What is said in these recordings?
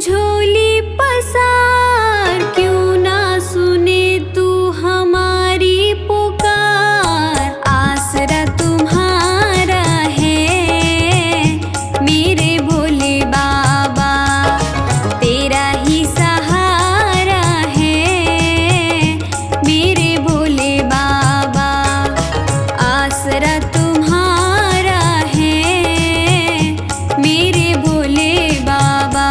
झोली पसार, क्यों ना सुने तू हमारी पुकार। आसरा तुम्हारा है मेरे भोले बाबा, तेरा ही सहारा है मेरे भोले बाबा। आसरा तुम्हारा है मेरे भोले बाबा।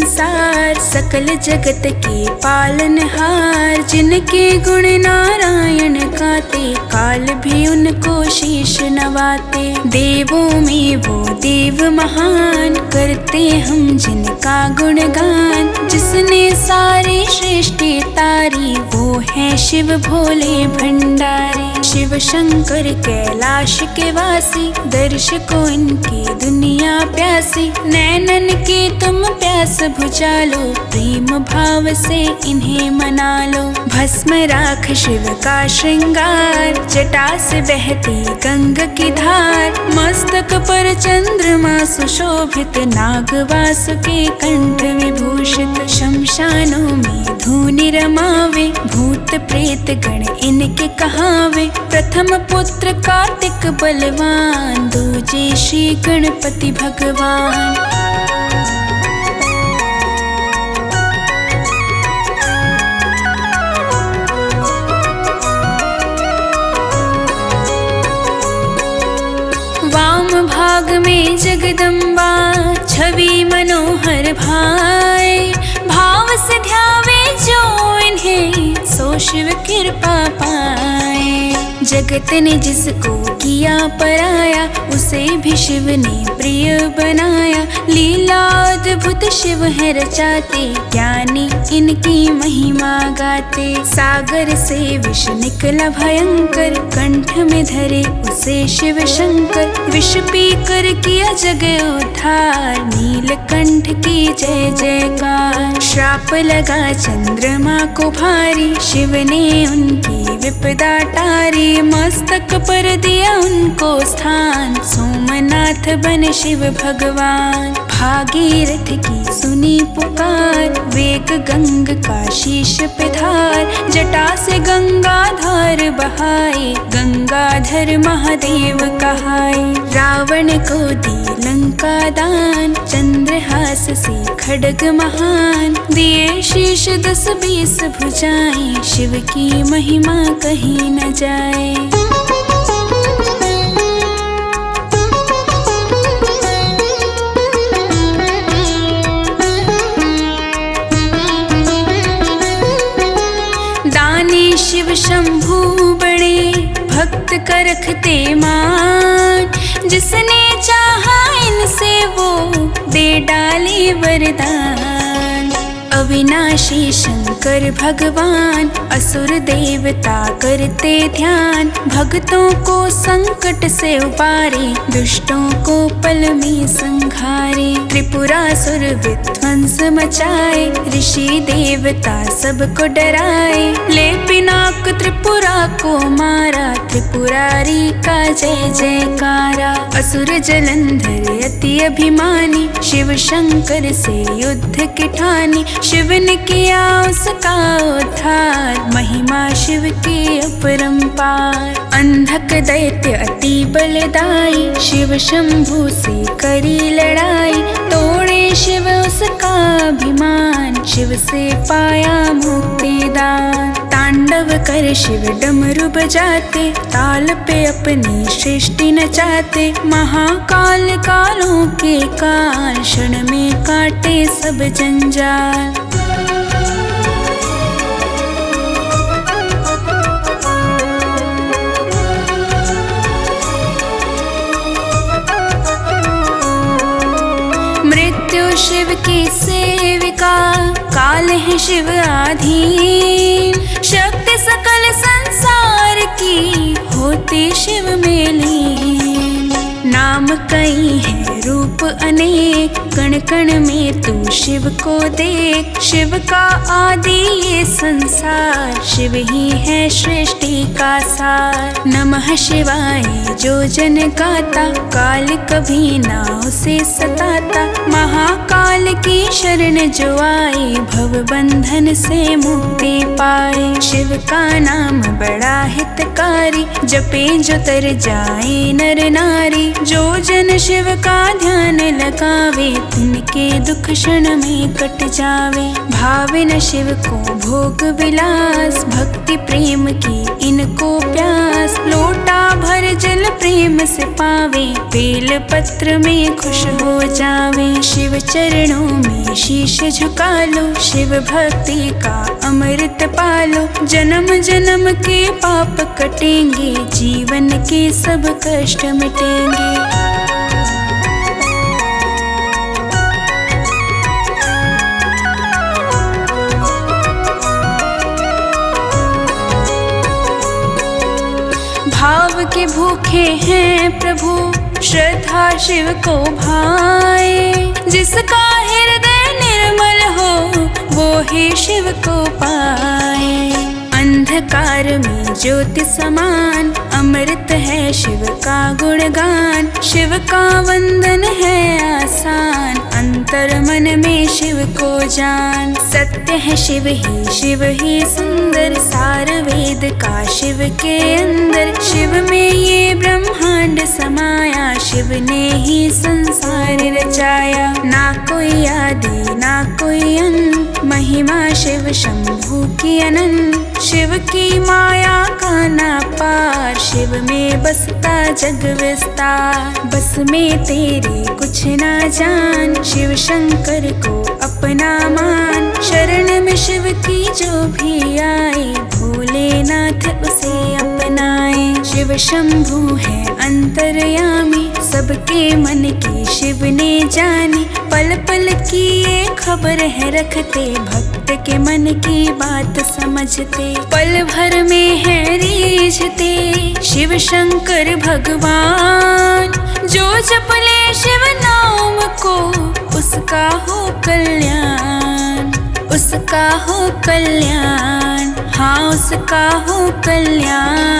सार, सकल जगत के पालनहार। जिनके गुण नारायण गाते, काल भी उनको शीश नवाते। देवों में वो देव महान, करते हम जिनका गुणगान। जिसने सारी सृष्टि तारी, वो है शिव भोले भंडारी। शिव शंकर कैलाश के वासी, दर्शकों इनकी दुनिया प्यासी। नैनन के तुम प्यास बुझा लो, प्रेम भाव से इन्हें मना लो। भस्म राख शिव का श्रृंगार, जटा से बहती गंगा की धार। मस्तक पर चंद्रमा सुशोभित, नाग वासुकी कंठ विभूषित। शमशानों में धूनि रमावे, भूत प्रेत गण इनके कहावे। प्रथम पुत्र कार्तिक बलवान, दूजे श्री गणपति भगवान। वाम भाग में जगदम्बा, छवि मनोहर भाए। भाव से ध्यावे जो इन्हें, सो शिव कृपा पाए। जगत ने जिसको किया पराया, उसे भी शिव ने प्रिय बनाया। लीला अद्भुत शिव है रचाते, ज्ञानी इनकी महिमा गाते। सागर से विष निकला भयंकर, कंठ में धरे उसे शिव शंकर। विष पी कर किया जग उद्धार, नीलकंठ की जय जयकार। श्राप लगा चंद्रमा को भारी, शिव ने उनकी विपदा टारी। मस्तक पर दिया उनको स्थान, सोमनाथ बन शिव भगवान। भागीरथ की सुनी पुकार, वेग गंग का शीश पे धार। जटा से गंगाधार बहाए, गंगाधर महादेव कहाए। रावण को दी लंका दान, चंद्रहास से खड्ग महान। दिए शीश 10-20 भुजाएं, शिव की महिमा कहीं न जाए। दानी शिव शंभू बड़े, भक्त का रखते मान। जिसने चाहा इनसे वो दे डाले वरदान। अविनाशी शंकर भगवान, असुर देवता करते ध्यान। भक्तों को संकट से उबारे, दुष्टों को पल में संघारे। त्रिपुरासुर विध्वंस मचाए, ऋषि देवता सबको डराए। ले पिनाक त्रिपुरा को मारा, त्रिपुरारी का जय जयकारा। असुर जलंधर अति अभिमानी, शिव शंकर से युद्ध की ठानी। शिव ने किया उसका उद्धार, महिमा शिव की अपरंपार। अंधक दैत्य अति बलदाई, शिव शंभू से करी लड़ाई। तोड़े शिव उसका अभिमान, शिव से पाया मुक्तिदान। तांडव कर शिव डमरू बजाते, ताल पे अपनी सृष्टि नचाते। महाकाल कालों के काल, क्षण में काटे सब जंजाल। मृत्यु शिव की सेविका, काल है शिव आधीन। शक्ति सकल संसार की, होती शिव में लीन। नाम कई है रूप अनेक, कण कण में तू शिव को देख। शिव का आदि ये संसार, शिव ही है सृष्टि का सार। नमः शिवाय जो जन गाता, काल कभी ना उसे सताता। महाकाल की शरण जो आए, भव बंधन से मुक्ति पाए। शिव का नाम बड़ा हितकारी, जपे जो तर जाए नर नारी। जो जन शिव का ध्यान लगावे, तिनके दुख क्षण में कट जावे। भावे न शिव को भोग विलास, भक्ति प्रेम की इनको प्यास। लोटा भर जल प्रेम से पावे, बेल पत्र में खुश हो जावे। शिव चरणों में शीश झुका लो, शिव भक्ति का अमृत पालो। जन्म जन्म के पाप कटेंगे, जीवन के सब कष्ट मिटेंगे। भाव के भूखे हैं प्रभु, श्रद्धा शिव को भाए। जिसका हृदय निर्मल हो, वो ही शिव को पाए। अंधकार में ज्योति समान, अमृत है शिव का गुणगान। शिव का वंदन है आसान, अंतर मन में शिव को जान। सत्य है शिव ही सुंदर, सार वेद का शिव के अंदर। शिव में ये ब्रह्मांड समाया, शिव ने ही संसार रचाया। ना कोई आदि ना कोई अंत, महिमा शिव शंभु की अनंत। शिव की माया का ना पार, शिव में बसता जग विस्तार। बस में तेरे कुछ ना जान, शिव शंकर को अपना मान। शरण में शिव की जो भी आए, भोलेनाथ उसे अपनाए। शिव शंभु है अंतर्यामी, सबके मन की शिव ने जानी। पल पल की ये खबर है रखते, भक्त के मन की बात समझते। पल भर में है रीझते, शिव शंकर भगवान। जो जप ले शिव नाम को, उसका हो कल्याण, उसका हो कल्याण। हाँ, उसका हो कल्याण।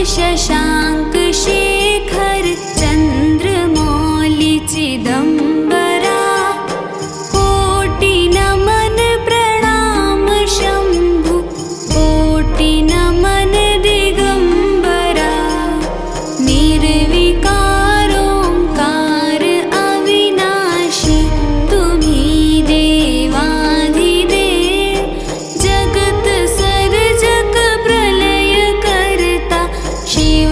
शशांक शेखर चंद्रमौली चिदंबरा। कोटि नमन प्रणाम शंभु, कोटि नमन दिगंबरा। निर्विकार ओंकार अविनाशी, तुम्ही देवाधिदेव। जगत सर्जक प्रलय करता, शिव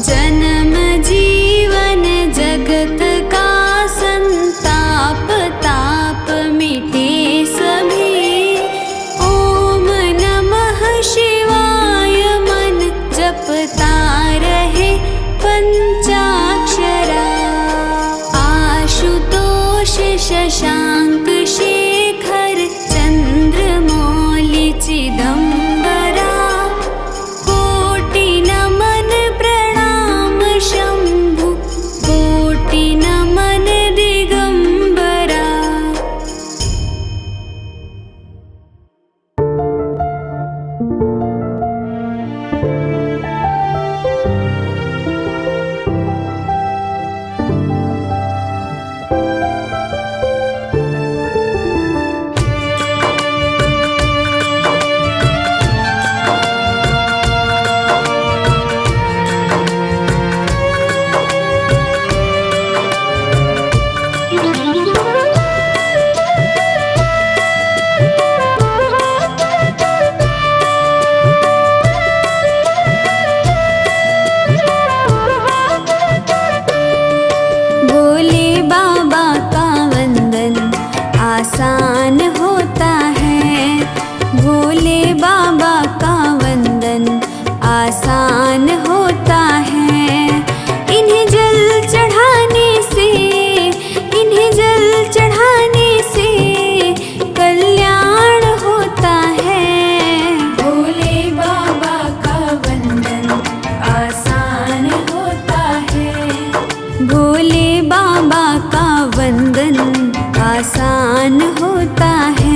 जन्म जीवन जगत का संताप ताप मिटे सभी। ओम नमः शिवाय मन जपता रहे पंचाक्षरा। आशुतोष शशांक शेखर चंद्रमौलि चिदंबरा। कोटि नमन प्रणाम शंभु कोटि नमन दिगंबरा। भोले बाबा का वंदन आसान होता है। भोले बाबा का वंदन आसान होता है। इन्हें जल चढ़ाने से, इन्हें जल चढ़ाने से कल्याण होता है। भोले बाबा का वंदन आसान होता है। भोले बाबा का वंदन आसान होता है।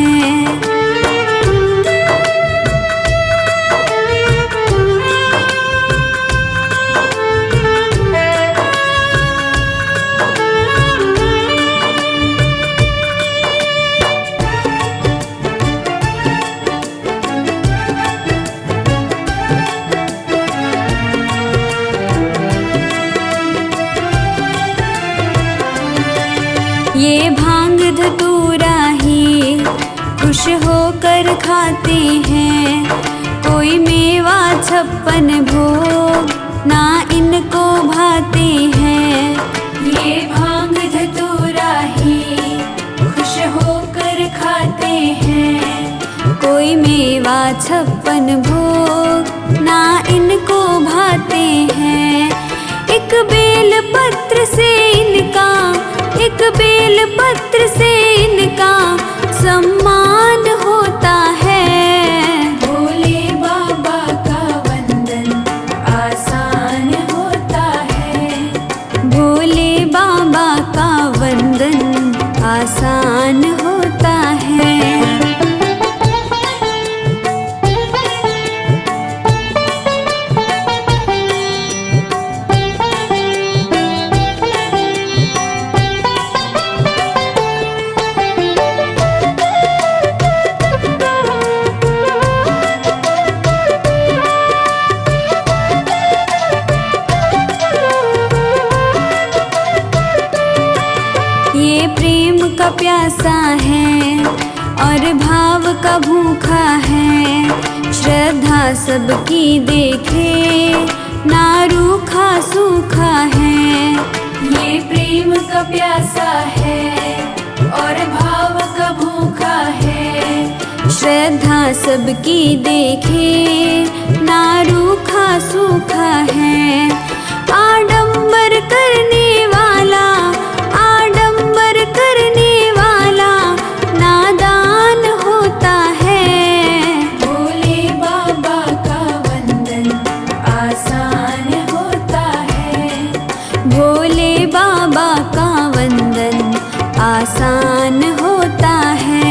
ये भांग धतूरा ही खुश होकर खाते हैं। कोई मेवा 56 भोग ना इनको भाते हैं। ये भांग धतूरा ही खुश होकर खाते हैं। कोई मेवा 56 भोग ना इनको भाते हैं। एक बेल पत्र से इनका, एक बेल पत्र से इनका सम्मान होता है। भोले बाबा का वंदन आसान होता है। भोले बाबा का वंदन आसान होता है। ये प्रेम का प्यासा है और भाव का भूखा है। श्रद्धा सबकी देखे ना रूखा सूखा है। ये प्रेम का प्यासा है और भाव का भूखा है। श्रद्धा सबकी देखे ना रूखा सूखा है। आडंबर करने वाला, आडंबर करने वाला नादान होता है। भोले बाबा का वंदन आसान होता है। भोले बाबा का वंदन आसान होता है।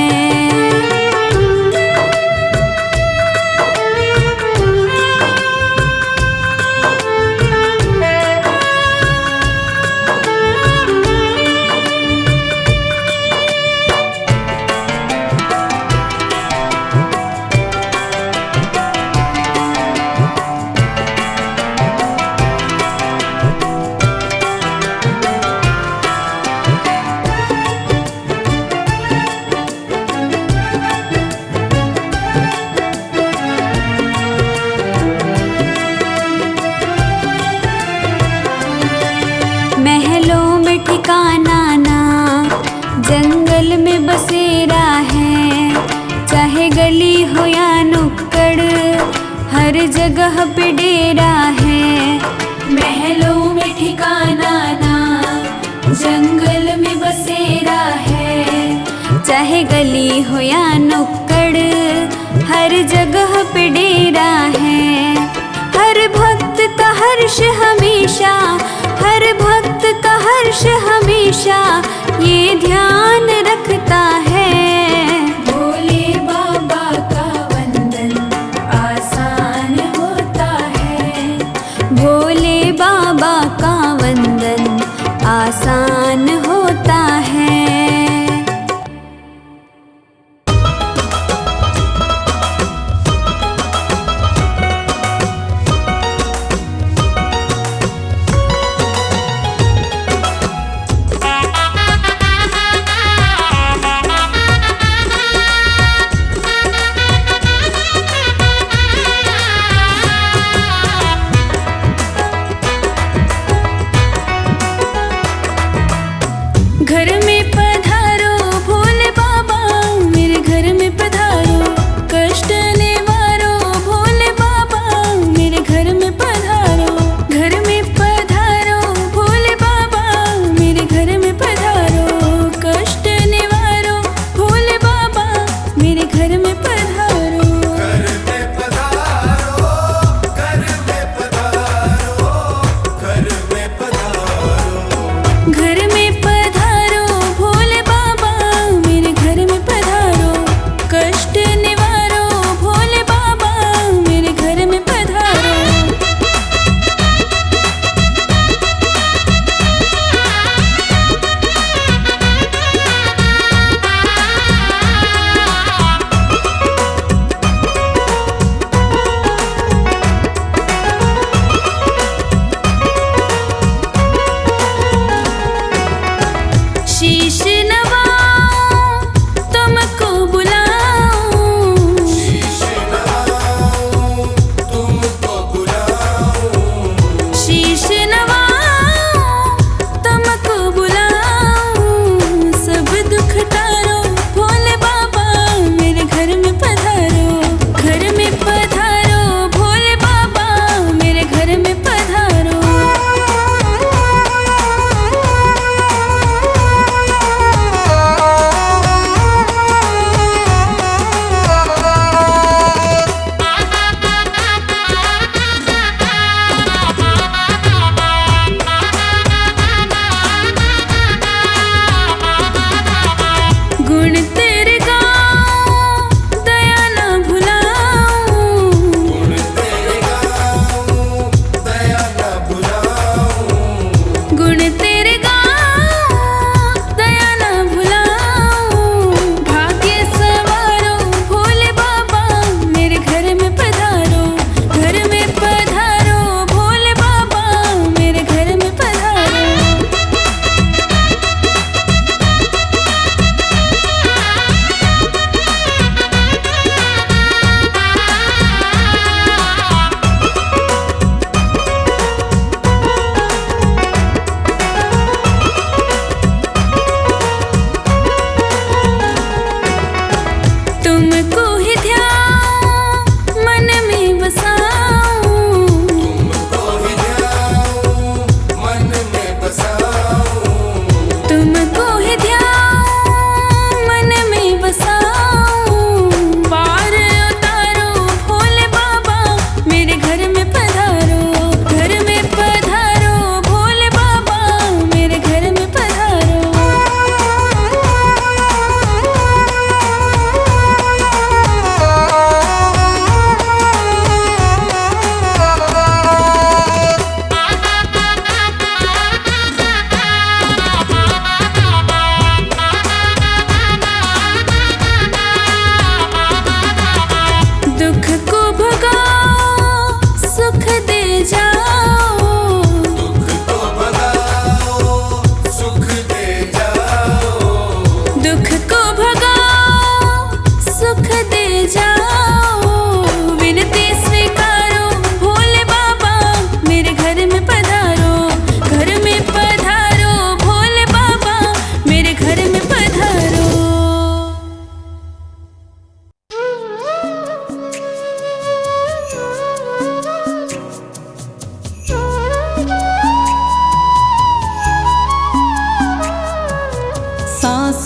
जंगल में बसेरा है, चाहे गली हो या नुक्कड़, हर जगह पे डेरा है। महलों में ठिकाना ना, जंगल में बसेरा है। चाहे गली हो या नुक्कड़, हर जगह पे डेरा है। हर भक्त का हर्ष हमेशा, हर भक्त का हर्ष हमेशा ये ध्यान रखता है। भोले बाबा का वंदन आसान होता है। भोले बाबा का वंदन आसान होता है।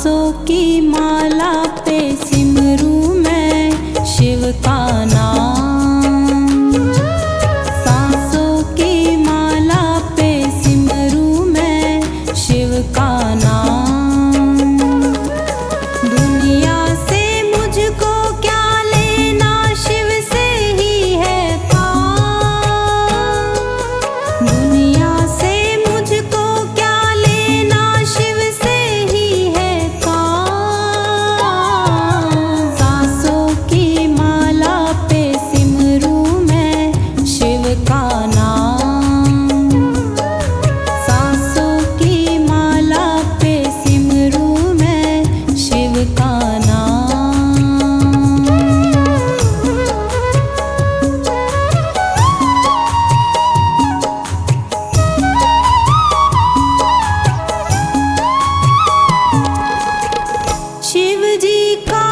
सांसों की माला पे सिमरूं मैं शिव का नाम। सांसों की माला पे सिमरूं मैं शिव का नाम। दुनिया से मुझको क्या लेना, शिव से ही है काम। दुनिया से मुझको क्या लेना, शिव से ही है काम। सांसों की माला पे सिमरूं मैं शिव का नाम। सांसों की माला पे सिमरूं मैं शिव का नाम। शिव जी का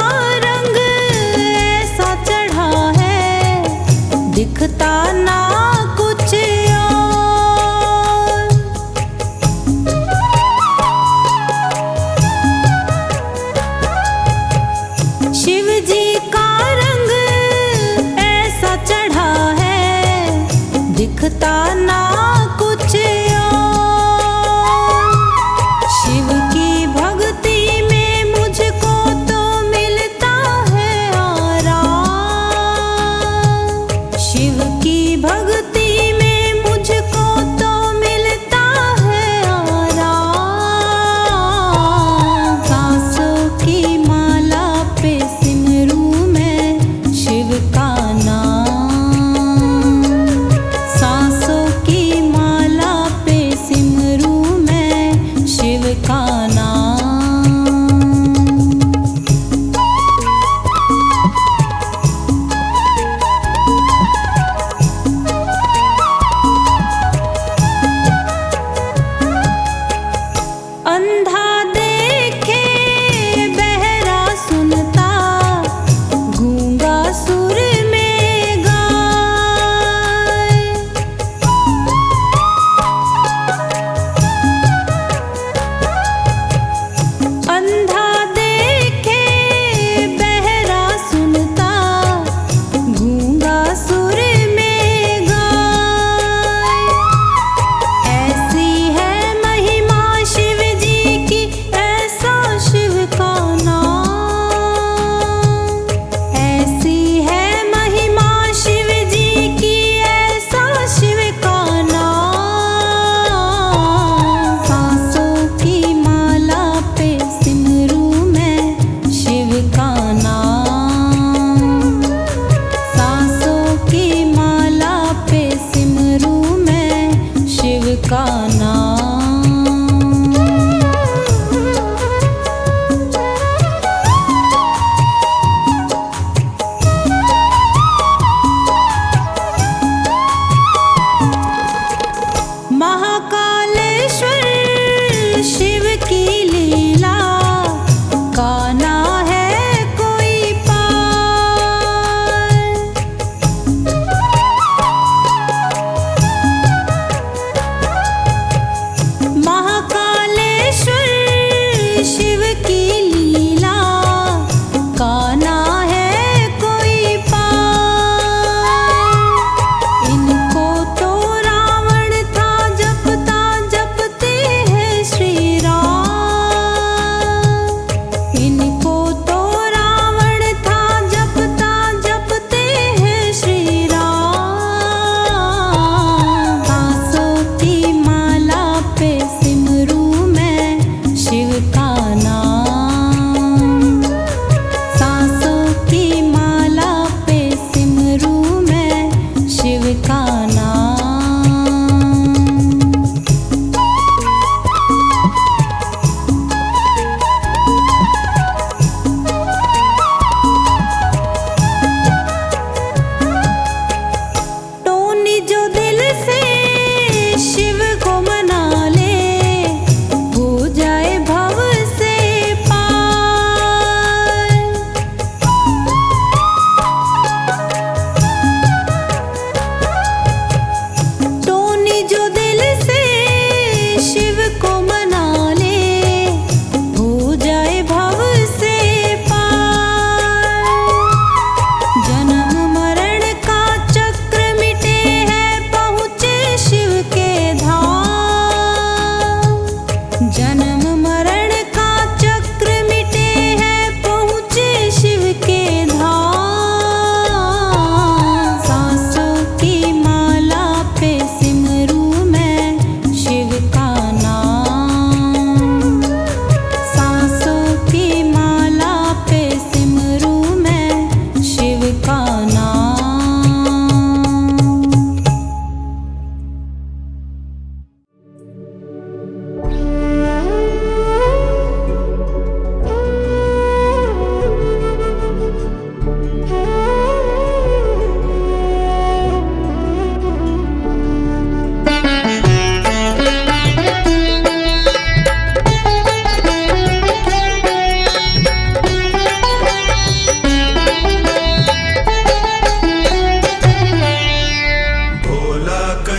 रंग ऐसा चढ़ा है, दिखता ना कुछ और। शिव जी का रंग ऐसा चढ़ा है, दिखता ना कुछ और। शिव की भक्ति में मुझको तो मिलता है आराम। शिव की भक्ति में मुझको तो मिलता है आराम। सांसों की माला पे सिमरूं मैं शिव का नाम। सांसों की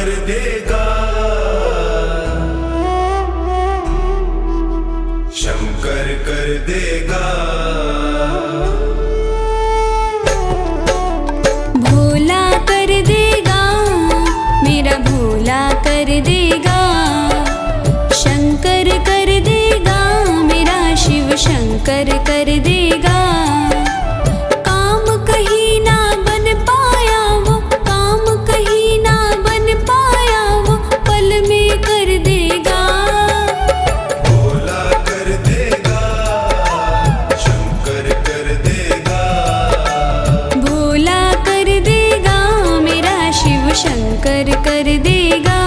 कर देगा, शंकर कर देगा। भोला कर देगा, मेरा भोला कर देगा, शंकर कर देगा, मेरा शिव शंकर कर देगा। काम कहीं ना बन पाया वो, काम कहीं ना बन पाया वो, पल में कर देगा। भोला कर देगा, शंकर कर देगा, भोला कर देगा, मेरा शिव शंकर कर देगा।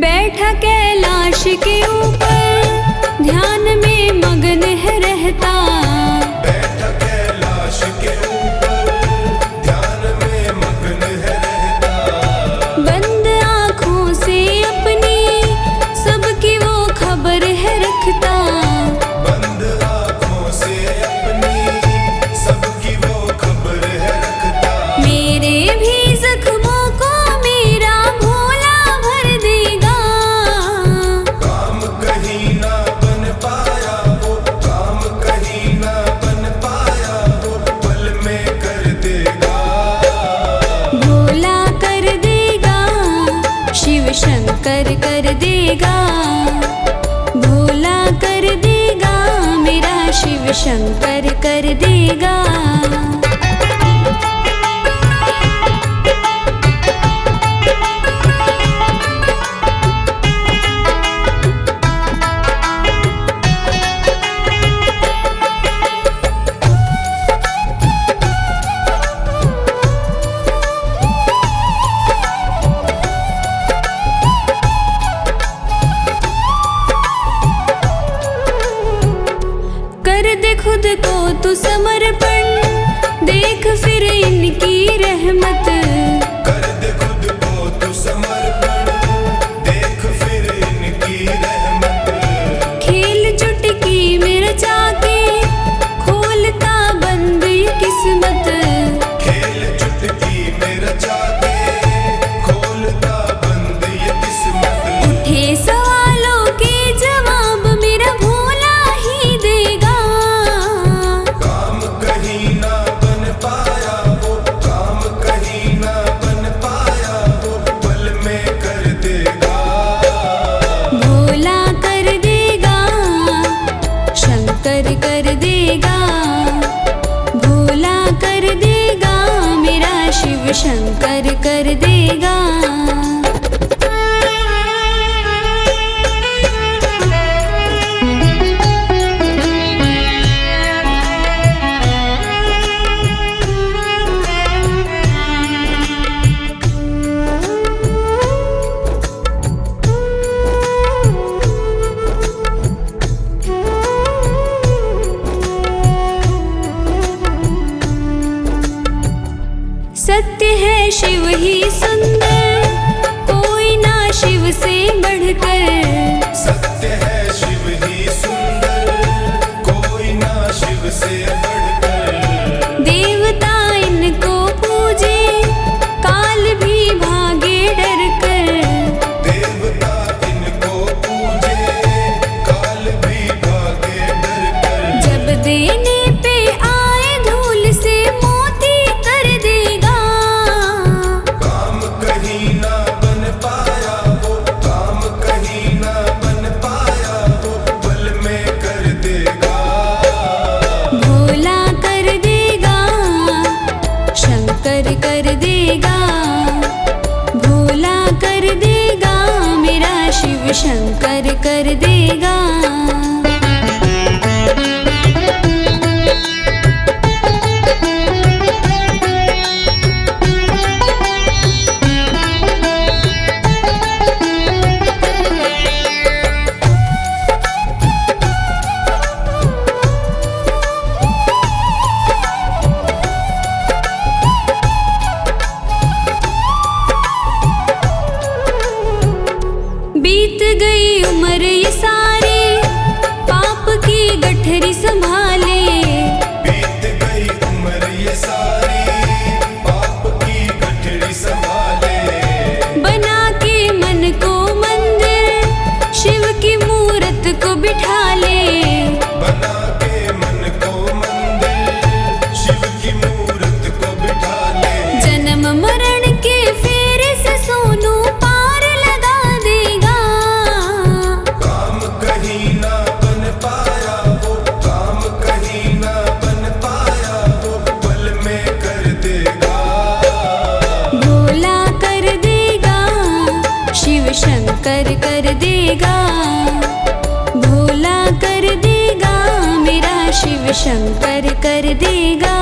बैठा कैलाश के ऊपर, ध्यान में मगन है रहता, बैठा कैलाश के ऊपर, ध्यान में मग्न है रहता। बंद आँखों से अपनी सबकी वो खबर है रखता, बंद आँखों से अपनी सबकी वो खबर है रखता। मेरे भी जख्मों को मेरा भोला भर देगा। काम कहीं ना बन पाया वो, काम कहीं ना बन पाया वो, पल में कर देगा। भोला कर देगा, शिव शंकर कर देगा, भोला कर देगा, मेरा शिव शंकर कर देगा। कर दे खुद को तू समर्पण, देख फिर इनकी रहमत। कर दे खुद को तू समर्पण, देख फिर इनकी रहमत। खेल चुटकी में रचा के, खोलता बंद ये किस्मत। खेल चुटकी में रचा के, खोलता बंद ये किस्मत। उठे सवालों के जवाब मेरा भोला ही देगा। काम कहीं ना बन पाया वो, काम कहीं ना बन पाया वो, पल में कर देगा। भोला कर देगा, शंकर कर देगा, भोला कर देगा, मेरा शिव शंकर कर देगा। सत्य है शिव ही सुंदर, कोई ना शिव से बढ़कर। सत्य है शिव ही सुंदर, कोई ना शिव से बढ़कर। देवता इनको पूजे, काल भी भागे डर कर। देवता इनको पूजे, काल भी भागे डर कर। जब देने पे आए धूल से मोती कर देगा। काम कहीं ना बन पाया वो, काम कहीं ना बन पाया वो, पल में कर देगा। भोला कर देगा, शंकर कर देगा, भोला कर देगा, मेरा शिव शंकर कर देगा। को बिठा ले, बना के मन को मंदिर शिव की मूरत को बिठा ले। जन्म मरण के फेरे से सोनू पार लगा देगा। काम कहीं ना बन पाया वो, काम कहीं ना बन पाया वो, पल में कर देगा। भोला कर देगा, शिव शंकर कर देगा। भोला कर देगा, मेरा शिव शंकर कर देगा।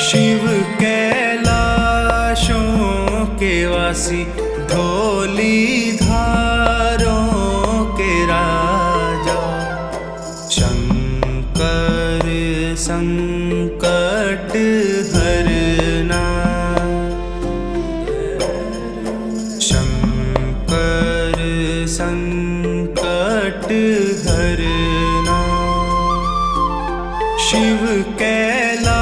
शिव कैलाशों के वासी, धौली धारों के राजा, शंकर संकट हरना, शंकर संकट हरना। शिव कैलाशों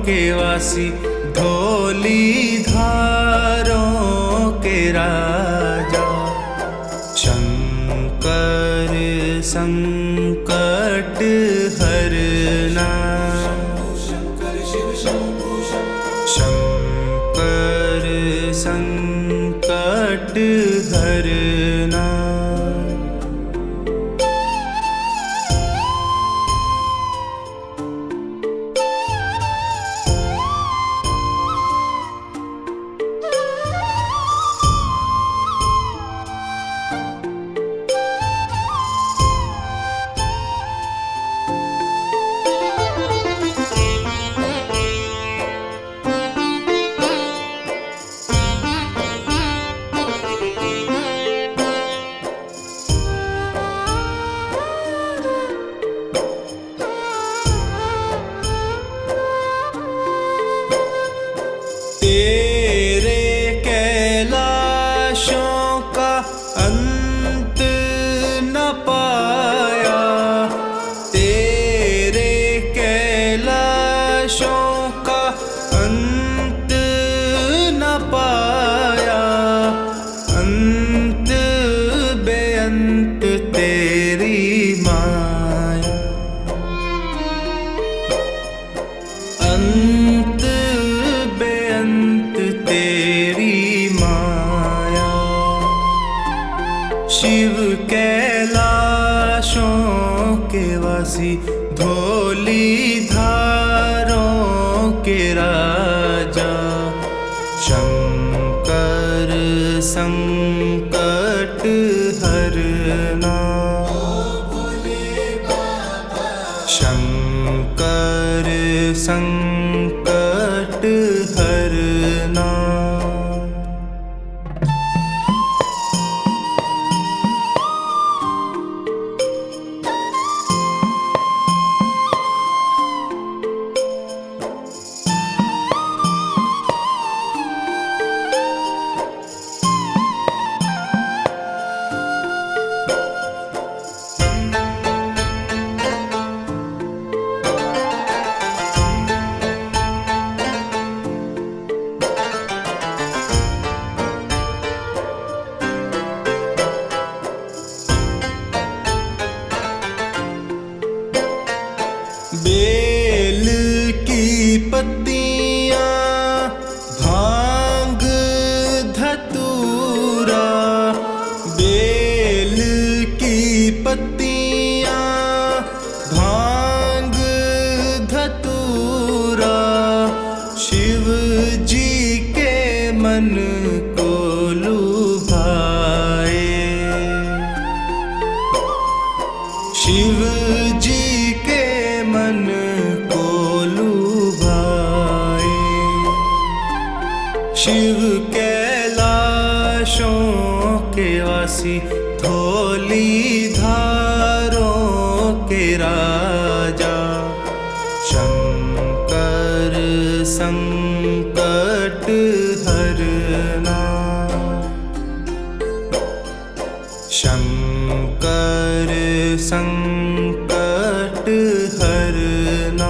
के वासी, धौली धारों के राजा, शंकर संकट हरना, शंकर संकट हरना। तेरे कैलाशों का अंत न पाया, तेरे कैलाशों का अंत न पाया, अंत बेअंत तेरी माया, अंत बेअंत तेरी माया। शिव कैलाशों के वासी, धौली धारों के राजा, शंकर संकट हरना, शंकर संकट हरना। बेल की पत्तियां, भांग धतूरा, बेल की पत्तियां, भांग धतूरा, शिव जी के मन को लुभाए, शिव जी के मन को लुभाए। शिव कैलाशों के वासी, धौली धारों के राजा, शंकर संकट हरना, शंकर संकट हरना।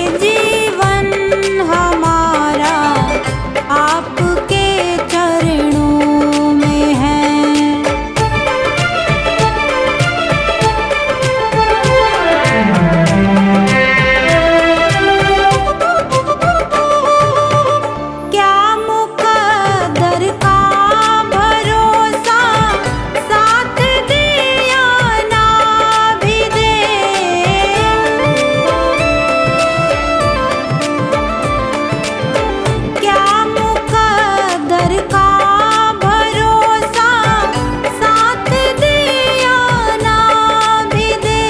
जीवन हमारा आपके चरणों में है। क्या मुकद्दर का भरोसा साथ दिया ना भी दे। क्या मुकद्दर का भरोसा साथ दिया ना भी दे।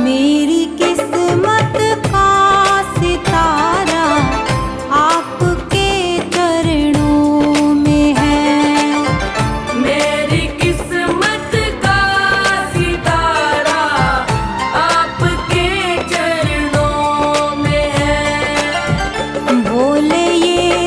मेरी किस्मत का सितारा आपके चरणों में है। मेरी किस्मत का सितारा आपके चरणों में है। बोले ये